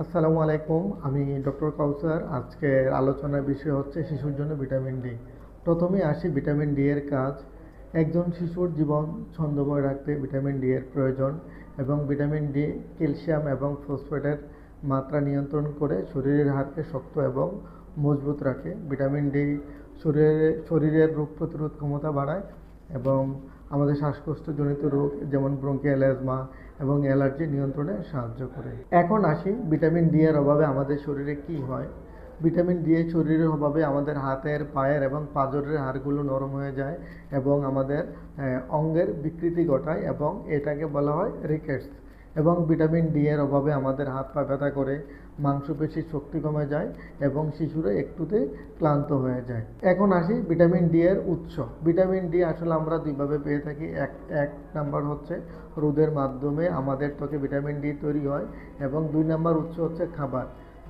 আসসালামু আলাইকুম। আমি ডক্টর কাউসার। আজকের আলোচনার বিষয় হচ্ছে শিশুর জন্য ভিটামিন ডি। প্রথমেই আসি ভিটামিন ডি এর কাজ। একজন শিশুর জীবন ছন্দময় রাখতে ভিটামিন ডি এর প্রয়োজন এবং ভিটামিন ডি ক্যালসিয়াম এবং ফসফেটের মাত্রা নিয়ন্ত্রণ করে শরীরের হাড়কে শক্ত এবং মজবুত রাখে। ভিটামিন ডি শরীরের রোগ প্রতিরোধ ক্ষমতা বাড়ায় এবং আমাদের শ্বাসকষ্টজনিত রোগ যেমন ব্রঙ্কিয়াল অ্যাজমা এবং অ্যালার্জি নিয়ন্ত্রণে সাহায্য করে। এখন আসি ভিটামিন ডি এর অভাবে আমাদের শরীরে কি হয়। ভিটামিন ডি এর শরীরের অভাবে আমাদের হাতের, পায়ের এবং পাঁজরের হাড়গুলো নরম হয়ে যায় এবং আমাদের অঙ্গের বিকৃতি ঘটায় এবং এটাকে বলা হয় রিকেটস। এবং ভিটামিন ডি এর অভাবে আমাদের হাত পা ব্যথা করে, মাংসপেশির শক্তি কমে যায় এবং শিশুরা একটুতেই ক্লান্ত হয়ে যায়। এখন আসি ভিটামিন ডি এর উৎস। ভিটামিন ডি আসলে আমরা দুইভাবে পেয়ে থাকি। এক নাম্বার হচ্ছে রোদের মাধ্যমে আমাদের ত্বকে ভিটামিন ডি তৈরি হয় এবং 2 নাম্বার উৎস হচ্ছে খাবার।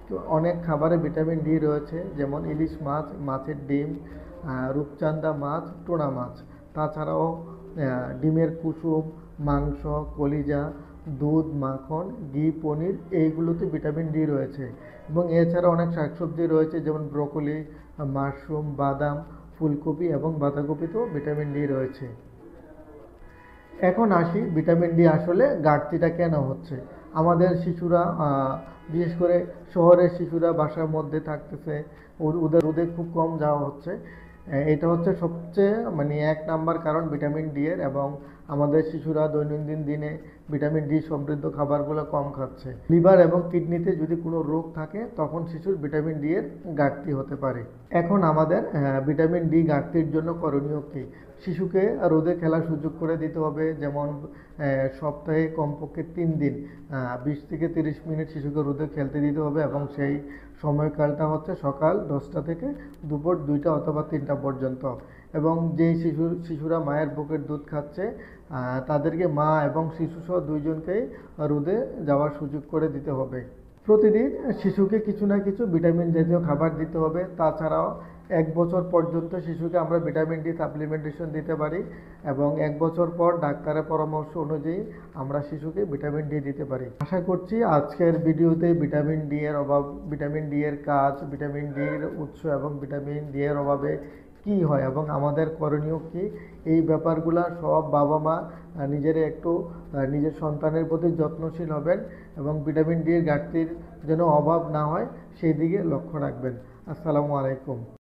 তো অনেক খাবারে ভিটামিন ডি রয়েছে, যেমন ইলিশ মাছ, মাছের ডিম, রূপচাঁদা মাছ, টুনা মাছ। তাছাড়াও ডিমের কুসুম, মাংস, কলিজা, দুধ, মাখন, ঘি, পনির এইগুলোতে ভিটামিন ডি রয়েছে। এবং এছাড়া অনেক শাকসবজি রয়েছে, যেমন ব্রোকলি, মাশরুম, বাদাম, ফুলকপি এবং বাঁধাকপিতেও ভিটামিন ডি রয়েছে। এখন আসি ভিটামিন ডি আসলে ঘাটতিটা কেন হচ্ছে। আমাদের শিশুরা, বিশেষ করে শহরের শিশুরা বাসার মধ্যে থাকতেছে, ওদের রোদে খুব কম যাওয়া হচ্ছে। এটা হচ্ছে সবচেয়ে এক নাম্বার কারণ ভিটামিন ডি এর। এবং আমাদের শিশুরা দৈনন্দিন দিনে ভিটামিন ডি সমৃদ্ধ খাবারগুলো কম খাচ্ছে। লিভার এবং কিডনিতে যদি কোনো রোগ থাকে তখন শিশুর ভিটামিন ডি এর ঘাটতি হতে পারে। এখন আমাদের ভিটামিন ডি ঘাটতির জন্য করণীয় কী? শিশুকে রোদে খেলার সুযোগ করে দিতে হবে, যেমন সপ্তাহে কমপক্ষে 3 দিন 20 থেকে 30 মিনিট শিশুকে রোদে খেলতে দিতে হবে এবং সেই সময়কালটা হচ্ছে সকাল 10টা থেকে দুপুর 2টা অথবা 3টা পর্যন্ত। এবং যেই শিশুরা মায়ের বুকের দুধ খাচ্ছে তাদেরকে মা এবং শিশুসহ দুইজনকেই রোদে যাওয়ার সুযোগ করে দিতে হবে। প্রতিদিন শিশুকে কিছু না কিছু ভিটামিন জাতীয় খাবার দিতে হবে। তাছাড়াও 1 বছর পর্যন্ত শিশুকে আমরা ভিটামিন ডি সাপ্লিমেন্টেশন দিতে পারি এবং 1 বছর পর ডাক্তারের পরামর্শ অনুযায়ী আমরা শিশুকে ভিটামিন ডি দিতে পারি। আশা করছি আজকের ভিডিওতে ভিটামিন ডি এর অভাব, ভিটামিন ডি এর কাজ, ভিটামিন ডি এর উৎস এবং ভিটামিন ডি এর অভাবে কি হয় এবং আমাদের করণীয় কি, এই ব্যাপারগুলো সব বাবা মা নিজেরা একটু নিজের সন্তানের প্রতি যত্নশীল হবেন এবং ভিটামিন ডি এর ঘাটতির যেন অভাব না হয় সেই দিকে লক্ষ্য রাখবেন। আসসালামু আলাইকুম।